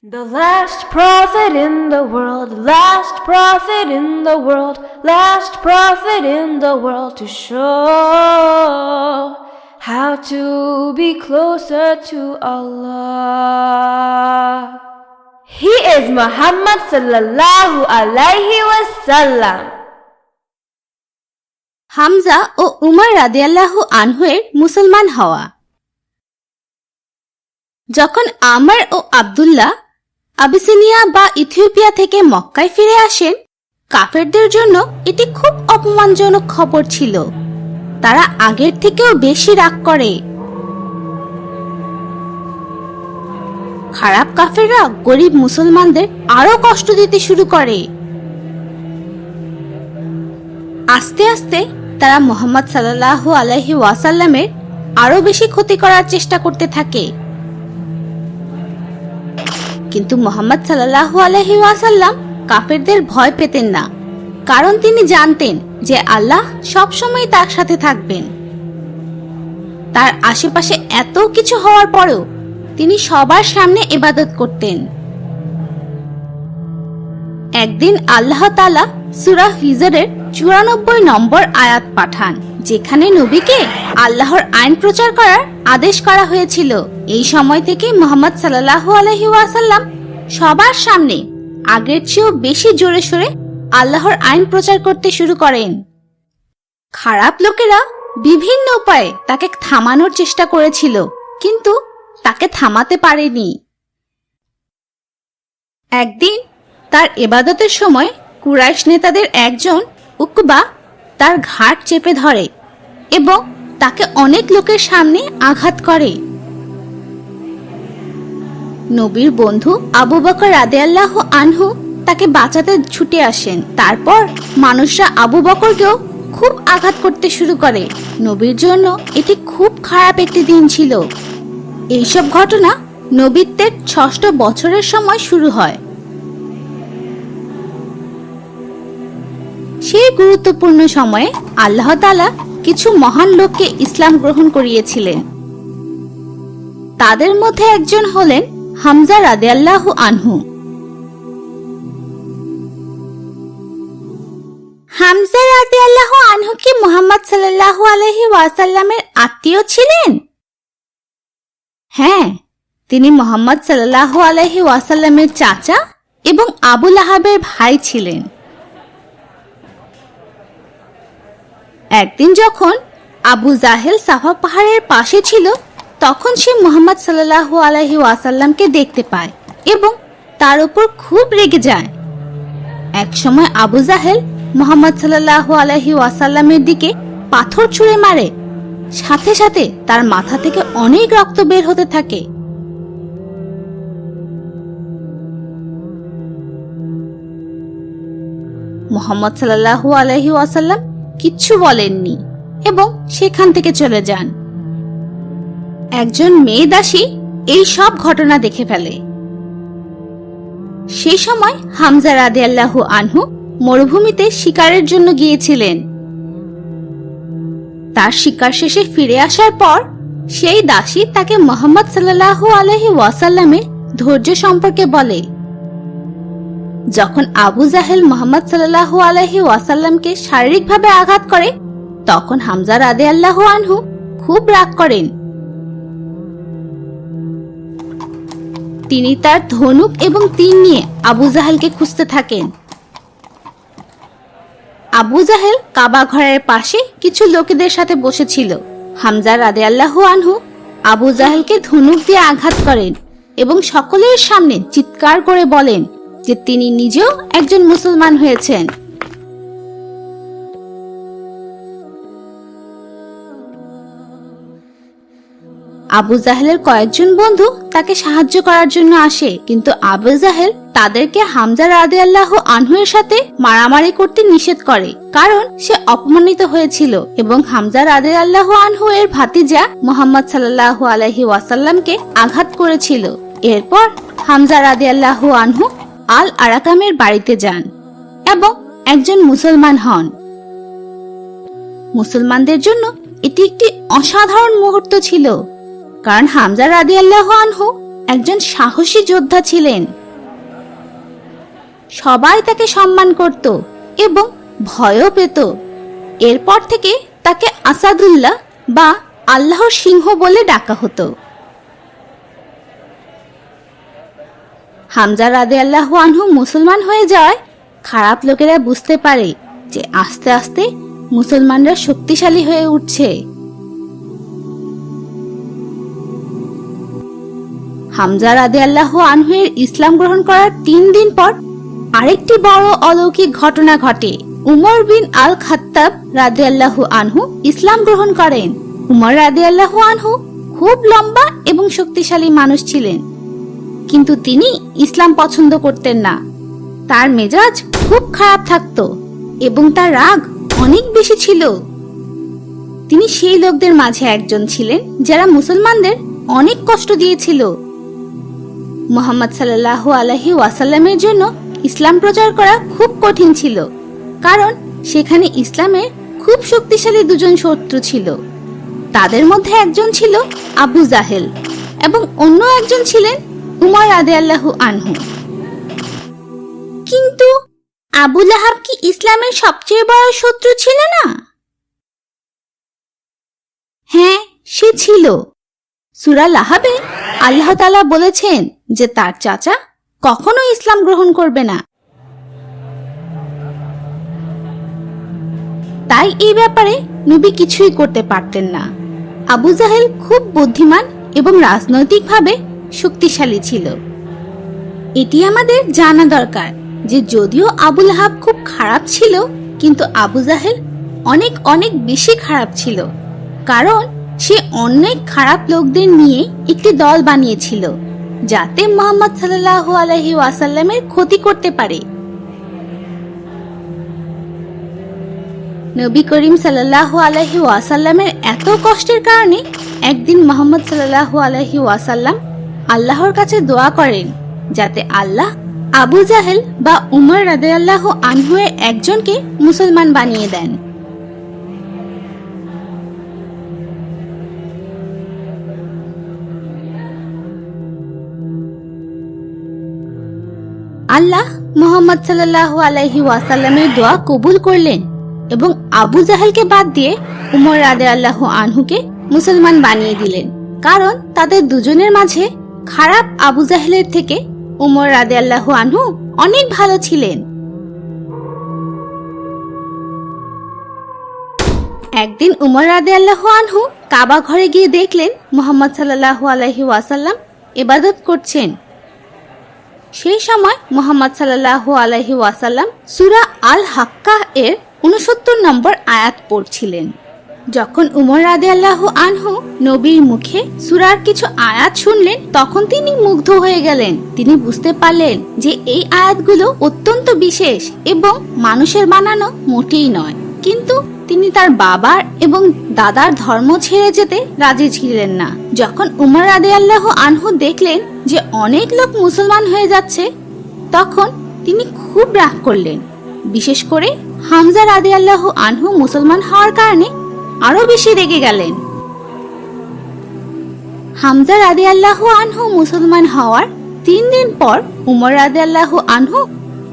The last prophet in the world, last prophet in the world, last prophet in the world to show how to be closer to Allah. He is Muhammad sallallahu alaihi wasallam. Hamza ও উমর রাদিয়াল্লাহু আনহুয়ের মুসলমান হওয়া। যখন আমর ও Abdullah Abyssinia বা Ethiopia থেকে মক্কায় ফিরে আসেন, কাফেরদের জন্য এটি খুব অপমানজনক খবর ছিল। তারা আগের থেকেও বেশি রাগ করে। খারাপ কাফেররা গরিব মুসলমানদের আরো কষ্ট দিতে শুরু করে। আস্তে আস্তে তারা মুহাম্মদ সাল্লাল্লাহু আলাইহি ওয়াসাল্লামের আরো বেশি ক্ষতি করার চেষ্টা করতে থাকে। কিন্তু মুহাম্মদ সাল্লাল্লাহু আলাইহি ওয়াসাল্লাম কাফেরদের ভয় পেতেন না, কারণ তিনি জানতেন যে আল্লাহ সব সময় তার সাথে থাকবেন। তার আশেপাশে এত কিছু হওয়ার পরেও তিনি সবার সামনে ইবাদত করতেন। একদিন আল্লাহ তাআলা সূরা হিজরের 94 নম্বর আয়াত পাঠান, যেখানে নবীকে আল্লাহর আইন প্রচার করার আদেশ করা হয়েছিল। এই সময় থেকে মুহাম্মদ সাল্লাল্লাহু আলাইহি ওয়াসাল্লাম সবার সামনে আগের চেয়েও বেশি জোরে সোরে আল্লাহর আইন প্রচার করতে শুরু করেন। খারাপ লোকেরা বিভিন্ন উপায়ে তাকে থামানোর চেষ্টা করেছিল, কিন্তু তাকে থামাতে পারেনি। একদিন তার ইবাদতের সময় কুরাইশ নেতাদের একজন উকবা তার ঘাড় চেপে ধরে এবং তাকে অনেক লোকের সামনে আঘাত করে। নবীর বন্ধু আবু বকর রাদিয়াল্লাহু আনহু তাকে বাঁচাতে ছুটে আসেন। তারপর মানুষরা আবু বকরকেও খুব আঘাত করতে শুরু করে। নবীর জন্য এটি খুব খারাপ একটি দিন ছিল। এইসব ঘটনা নবীত্বের ৬ষ্ঠ বছরের সময় শুরু হয়। সেই গুরুত্বপূর্ণ সময়ে আল্লাহ তাআলা কিছু মহান লোককে ইসলাম গ্রহণ করিয়েছিলেন। তাদের মধ্যে একজন হলেন হামজা রাদিয়াল্লাহু আনহু। হামজা রাদিয়াল্লাহু আনহু কি মুহাম্মদ সাল্লাল্লাহু আলাইহি ওয়াসাল্লামের আত্মীয় ছিলেন? হ্যাঁ, তিনি মুহাম্মদ সাল্লাল্লাহু আলাইহি ওয়াসাল্লামের চাচা এবং আবু লাহাবের ভাই ছিলেন। একদিন যখন আবু জাহেল সাফা পাহাড়ের পাশে ছিল, তখন সে মুহাম্মদ সাল্লাল্লাহু আলাইহি ওয়াসাল্লামকে দেখতে পায় এবং তার উপর খুব রেগে যায়। এক সময় আবু জাহেল মুহাম্মদ সাল্লাল্লাহু আলাইহি ওয়াসাল্লামের দিকে পাথর ছুঁড়ে মারে। সাথে সাথে তার মাথা থেকে অনেক রক্ত বের হতে থাকে। মুহাম্মদ সাল্লাল্লাহু আলাইহি ওয়াসাল্লাম কিচ্ছু বলেননি এবং সেখান থেকে চলে যান। একজন মেয়ে দাসী এই সব ঘটনা দেখে ফেলে। সেই সময় হামজা রাদিয়াল্লাহু আনহু মরুভূমিতে শিকারের জন্য গিয়েছিলেন। তার শিকার শেষে ফিরে আসার পর সেই দাসী তাকে মুহাম্মদ সাল্লাল্লাহু আলাইহি ওয়াসাল্লামের ধৈর্য সম্পর্কে বলে। যখন আবু জাহেল মুহাম্মদ সাল্লাল্লাহু আলাইহি ওয়াসাল্লামকে শারীরিকভাবে আঘাত করে, তখন হামজা রাদিয়াল্লাহু আনহু খুব রাগ করেন। তিনি তার ধনুক এবং তীর নিয়ে আবু জাহেলকে খুঁজতে থাকেন। আবু জাহেল কাবা ঘরের পাশে কিছু লোকেদের সাথে বসেছিল। হামজা রাদিয়াল্লাহু আনহু আবু জাহেলকে ধনুক দিয়ে আঘাত করেন এবং সকলের সামনে চিৎকার করে বলেন যে তিনি নিজেও একজন মুসলমান হয়েছেন। আবু জাহেলের কয়েকজন বন্ধু তাকে সাহায্য করার জন্য আসে, কিন্তু আবু জাহেল তাদেরকে হামজা রাদিয়াল্লাহু আনহুর সাথে মারামারি করতে নিষেধ করে, কারণ সে অপমানিত হয়েছিল এবং হামজা রাদিয়াল্লাহু আনহু এর ভাতিজা মুহাম্মদ সাল্লাল্লাহু আলাইহি ওয়াসাল্লামকে আঘাত করেছিল। এরপর হামজা রাদিয়াল্লাহু আনহু আল আরাকামের বাড়িতে যান এবং একজন মুসলমান হন। মুসলমানদের জন্য এটি একটি অসাধারণ মুহূর্ত ছিল, কারণ হামজা রাদিয়াল্লাহু আনহু একজন সাহসী যোদ্ধা ছিলেন। সবাই তাকে সম্মান করত এবং ভয়ও পেত। এরপর থেকে তাকে আসাদুল্লাহ বা আল্লাহর সিংহ বলে ডাকা হতো। হামজা রাদিয়াল্লাহু আনহু মুসলমান হয়ে যাওয়ায় খারাপ লোকেরা বুঝতে পারে যে আস্তে আস্তে মুসলমানরা শক্তিশালী হয়ে উঠছে। হামজা রাদিয়াল্লাহু আনহু এর ইসলাম গ্রহণ করার 3 দিন পর আরেকটি বড় অলৌকিক ঘটনা ঘটে। উমর বিন আল খাত্তাব রাদিয়াল্লাহু আনহু ইসলাম গ্রহণ করেন। উমর রাদিয়াল্লাহু আনহু খুব লম্বা এবং শক্তিশালী মানুষ ছিলেন, কিন্তু তিনি ইসলাম পছন্দ করতেন না। তার মেজাজ খুব খারাপ থাকতো এবং তার রাগ অনেক বেশি ছিল। তিনি সেই লোকদের মাঝে একজন ছিলেন যারা মুসলমানদের অনেক কষ্ট দিয়েছিল। মুহাম্মদ সাল্লাল্লাহু আলাইহি ওয়াসাল্লামের জন্য ইসলাম প্রচার করা খুব কঠিন ছিল, কারণ সেখানে ইসলামের খুব শক্তিশালী দুজন শত্রু ছিল। তাদের মধ্যে একজন ছিল আবু জাহেল এবং অন্য একজন ছিলেন উমর রাদিয়াল্লাহু আনহু। কিন্তু আবু লাহাব কি ইসলামের সবচেয়ে বড় শত্রু ছিল না? হ্যাঁ, সে ছিল। সূরা লাহাবে আল্লাহ তাআলা বলেছেন যে তার চাচা কখনো ইসলাম গ্রহণ করবে না। তাই এই ব্যাপারে নবী কিছুই করতে পারতেন না। আবু জাহেল খুব বুদ্ধিমান এবং রাজনৈতিকভাবে শক্তিশালী ছিল। এটি আমাদের জানা দরকার যে যদিও আবু লাহাব খুব খারাপ ছিল, কিন্তু আবু জাহেল অনেক অনেক বেশি খারাপ ছিল, কারণ সে অনেক খারাপ লোকদের নিয়ে একটি দল বানিয়েছিল যাতে মুহাম্মদ সাল্লাল্লাহু আলাইহি ওয়াসাল্লামের ক্ষতি করতে পারে। নবী করিম সাল্লাল্লাহু আলাইহি ওয়াসাল্লামের এত কষ্টের কারণে একদিন মুহাম্মদ সাল্লাল্লাহু আলাইহি ওয়াসাল্লাম আল্লাহর কাছে দোয়া করেন যাতে আল্লাহ আবু জাহেল বা উমর রাদিয়াল্লাহু আনহু এর একজনকে মুসলমান বানিয়ে দেন। আল্লাহ মুহাম্মদ সাল্লাল্লাহু আলাইহি ওয়াসাল্লামের দোয়া কবুল করলেন এবং আবু জাহেলকে বাদ দিয়ে উমর রাদিয়াল্লাহু আনহুকে মুসলমান বানিয়ে দিলেন, কারণ তাদের দুজনের মাঝে খারাপ আবু জাহেলের থেকে উমর রাদিয়াল্লাহু আনহু অনেক ভালো ছিলেন। একদিন উমর রাদিয়াল্লাহু আনহু কাবা ঘরে গিয়ে দেখলেন মুহাম্মদ সাল্লাল্লাহু আলাইহি ওয়াসাল্লাম ইবাদত করছেন। সেই সময় মুহাম্মদ সাল্লাল্লাহু আলাইহি ওয়াসাল্লাম সূরা আল হাক্কাহ এর 69 নম্বর আয়াত পড়ছিলেন। যখন উমর রাদিয়াল্লাহু আনহু নবীর মুখে সূরার কিছু আয়াত শুনলেন, তখন তিনি মুগ্ধ হয়ে গেলেন। তিনি বুঝতে পারলেন যে এই আয়াতগুলো অত্যন্ত বিশেষ এবং মানুষের বানানো মোটেই নয়, কিন্তু তিনি তার বাবার এবং দাদার ধর্ম ছেড়ে যেতে রাজি ছিলেন না। যখন উমর রাদিয়াল্লাহু আনহু দেখলেন যে অনেক লোক মুসলমান হয়ে যাচ্ছে, তখন তিনি খুব রাগ করলেন। বিশেষ করে হামজা রাদিয়াল্লাহু আনহু মুসলমান হওয়ার কারণে আরো বেশি রেগে গেলেন। হামজা রাদিয়াল্লাহু আনহু মুসলমান হওয়ার 3 দিন পর উমর রাদিয়াল্লাহু আনহু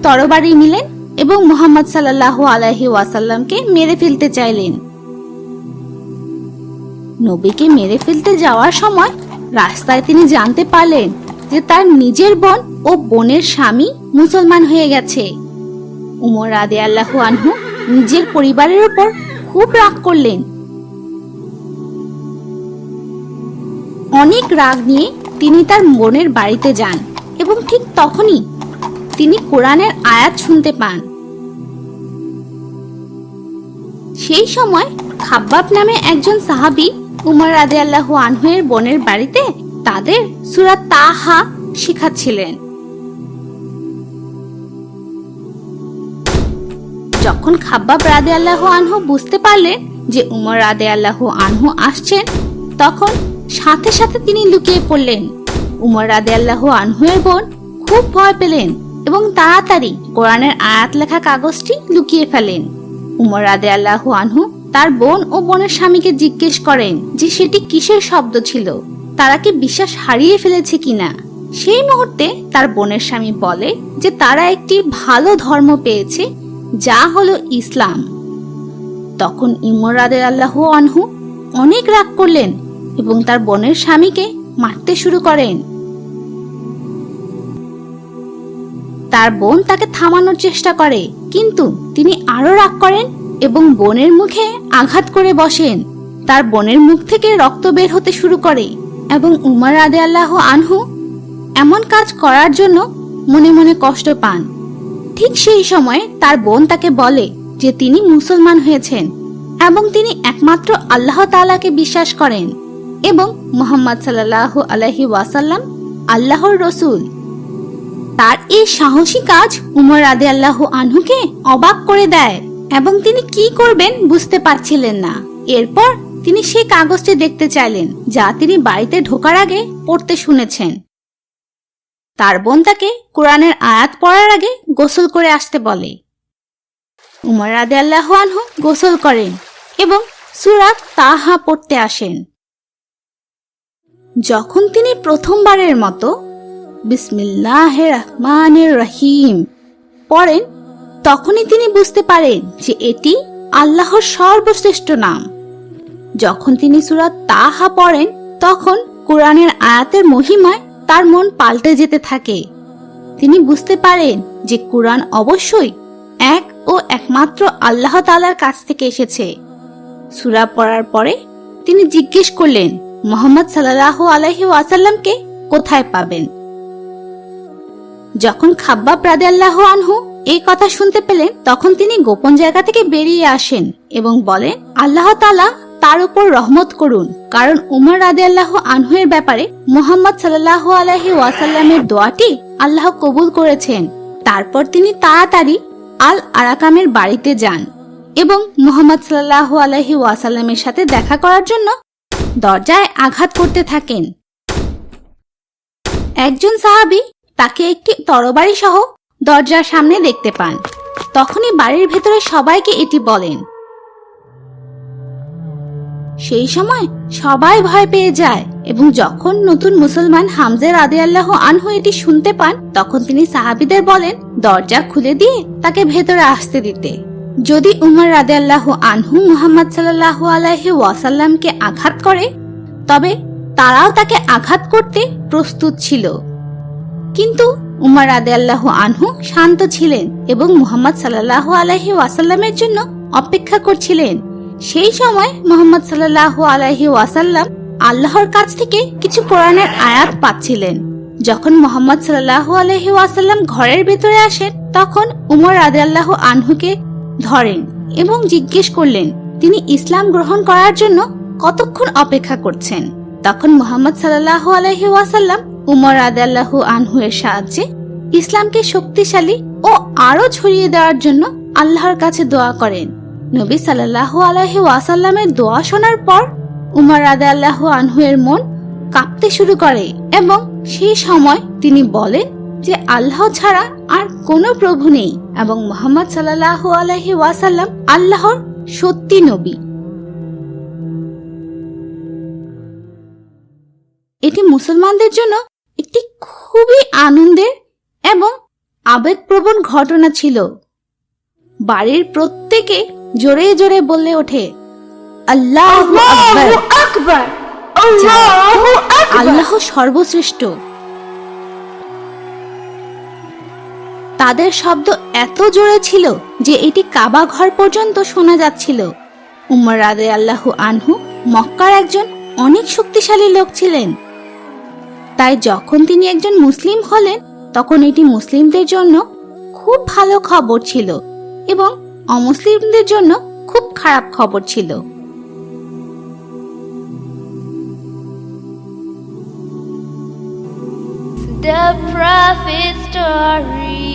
তরবারি নিলেন এবং মুহাম্মদ সাল্লাল্লাহু আলাইহি ওয়াসাল্লামকে মেরে ফেলতে চাইলেন। নবীকে মেরে ফেলতে যাওয়ার সময় রাস্তায় তিনি জানতে পারলেন যে তার নিজের বোন ও বোনের স্বামী মুসলমান হয়ে গেছে। উমর রাদিয়াল্লাহু আনহু নিজের পরিবারের উপর খুব রাগ করলেন। অনেক রাগ নিয়ে তিনি তার বোনের বাড়িতে যান এবং ঠিক তখনই তিনি কোরআনের আয়াত শুনতে পান। সেই সময় খাব্বাব নামে একজন সাহাবী উমর রাদিয়াল্লাহু আনহু এর বোনের বাড়িতে তাদের সূরা তাহা শেখাচ্ছিলেন। যখন খাব্বাব রাদিয়াল্লাহু আনহু বুঝতে পারলেন যে উমর রাদিয়াল্লাহু আনহু আসছেন, তখন সাথে সাথে তিনি লুকিয়ে পড়লেন। উমর রাদিয়াল্লাহু আনহু এর বোন খুব ভয় পেলেন এবং তাড়াতাড়ি কোরআনের আয়াত লেখা কাগজটি লুকিয়ে ফেলেন। উমর রাদিয়াল্লাহু আনহু তার বোন ও বোনের স্বামীকে জিজ্ঞেস করেন যে সেটি কিসের শব্দ ছিল, তারা কি বিশ্বাস হারিয়ে ফেলেছে কিনা। সেই মুহূর্তে তার বোনের স্বামী বলে যে তারা একটি ভালো ধর্ম পেয়েছে, যা হলো ইসলাম। তখন উমর রাদিয়াল্লাহু আনহু অনেক রাগ করলেন এবং তার বোনের স্বামীকে মারতে শুরু করেন। তার বোন তাকে থামানোর চেষ্টা করে, কিন্তু তিনি আরো রাগ করেন এবং বোনের মুখে আঘাত করে বসেন। তার বোনের মুখ থেকে রক্ত বের হতে শুরু করে এবং উমর রাদিয়াল্লাহু আনহু এমন কাজ করার জন্য মনে মনে কষ্ট পান। ঠিক সেই সময় তার বোন তাকে বলে যে তিনি মুসলমান হয়েছেন এবং তিনি একমাত্র আল্লাহ তাআলাকে বিশ্বাস করেন এবং মুহাম্মদ সাল্লাল্লাহু আলাইহি ওয়াসাল্লাম আল্লাহর রাসূল। তার এই সাহসী কাজ উমর রাদিয়াল্লাহু আনহুকে অবাক করে দেয় এবং তিনি কি করবেন বুঝতে পারছিলেন না। এরপর তিনি সেই কাগজটি দেখতে চাইলেন, যা তিনি বাড়িতে ঢোকার আগে পড়তে শুনেছেন। তার বোন তাকে কোরআনের আয়াত পড়ার আগে গোসল করে আসতে বলে। উমর রাদিয়াল্লাহু আনহু গোসল করেন এবং সূরা তাহা পড়তে আসেন। যখন তিনি প্রথমবারের মতো বিসমিল্লাহির রহমানির রহিম পড়েন, তখনই তিনি বুঝতে পারেন যে এটি আল্লাহর সর্বশ্রেষ্ঠ নাম। যখন তিনি সূরা তাহা পড়েন, তখন কোরআনের আয়াতের মহিমায় তার মন পাল্টে যেতে থাকে। তিনি বুঝতে পারেন যে কোরআন অবশ্যই এক ও একমাত্র আল্লাহ তাআলার কাছ থেকে এসেছে। সূরা পড়ার পরে তিনি জিজ্ঞেস করলেন মুহাম্মদ সাল্লাল্লাহু আলাইহি ওয়াসাল্লামকে কোথায় পাবেন। যখন খাব্বাব রাদিয়াল্লাহু আনহু এই কথা শুনতে পেলেন, তখন তিনি গোপন জায়গা থেকে বেরিয়ে আসেন এবং বলেন আল্লাহ তাআলা তার উপর রহমত করুন, কারণ উমর রাদিয়াল্লাহু আনহু এর ব্যাপারে মুহাম্মদ সাল্লাল্লাহু আলাইহি ওয়াসাল্লামের দোয়াটি আল্লাহ কবুল করেছেন। তারপর তিনি তাড়াতাড়ি আল আরাকামের বাড়িতে যান এবং মুহাম্মদ সাল্লাল্লাহু আলাইহি ওয়াসাল্লামের সাথে দেখা করার জন্য দরজায় আঘাত করতে থাকেন। একজন সাহাবী তাকে একটি তরবারি সহ দরজার সামনে দেখতে পান। তখনই বাড়ির ভেতরে সবাইকে এটি বলেন। সেই সময় সবাই ভয় পেয়ে যায় এবং যখন নতুন মুসলমান হামজা রাদিয়াল্লাহু আনহু এটি শুনতে পান, তখন তিনি সাহাবীদের বলেন দরজা খুলে দিয়ে তাকে ভেতরে আসতে দিতে। যদি উমর রাদিয়াল্লাহু আনহু মুহাম্মদ সাল্লাল্লাহু আলাইহি ওয়াসাল্লামকে আঘাত করে, তবে তারাও তাকে আঘাত করতে প্রস্তুত ছিল। কিন্তু উমর রাদিয়াল্লাহু আনহু শান্ত ছিলেন এবং মুহাম্মদ সাল্লাল্লাহু আলাইহি ওয়াসাল্লামের জন্য অপেক্ষা করছিলেন। সেই সময় মুহাম্মদ সাল্লাল্লাহু আলাইহি ওয়াসাল্লাম আল্লাহর কাছ থেকে কিছু কোরআনের আয়াত পাচ্ছিলেন। যখন মুহাম্মদ সাল্লাল্লাহু আলাইহি ওয়াসাল্লাম ঘরের ভেতরে আসেন, তখন উমর রাদিয়াল্লাহু আনহুকে ধরেন এবং জিজ্ঞেস করলেন তিনি ইসলাম গ্রহণ করার জন্য কতক্ষণ অপেক্ষা করছেন। তখন মুহাম্মদ সাল্লাল্লাহু আলাইহি ওয়াসাল্লাম উমর রাদিয়াল্লাহু আনহু এর সাহায্যে ইসলামকে শক্তিশালী ও আরো ছড়িয়ে দেওয়ার জন্য আল্লাহর কাছে দোয়া করেন। নবী সাল্লাল্লাহু আলাইহি ওয়াসাল্লামের দোয়া শোনার পর উমর রাদিয়াল্লাহু আনহু এর মন কাঁপতে শুরু করে এবং সেই সময় তিনি বলেন যে আল্লাহ ছাড়া আর কোনো প্রভু নেই এবং মুহাম্মদ সাল্লাল্লাহু আলাইহি ওয়াসাল্লাম আল্লাহর সত্যি নবী। এটি মুসলমানদের জন্য একটি খুবই আনন্দের এবং আবেগপ্রবণ ঘটনা ছিল। বাড়ির প্রত্যেকে জোরে জোরে বলে ওঠে আল্লাহু আকবার, আল্লাহ সর্বশ্রেষ্ঠ। তাদের শব্দ এত জোরে ছিল যে এটি কাবা ঘর পর্যন্ত শোনা যাচ্ছিল। উমর রাদিয়াল্লাহু আনহু মক্কার একজন অনেক শক্তিশালী লোক ছিলেন, তাই যখন তিনি একজন মুসলিম হলেন, তখন এটি মুসলিমদের জন্য খুব ভালো খবর ছিল এবং অমুসলিমদের জন্য খুব খারাপ খবর ছিল। The prophet story.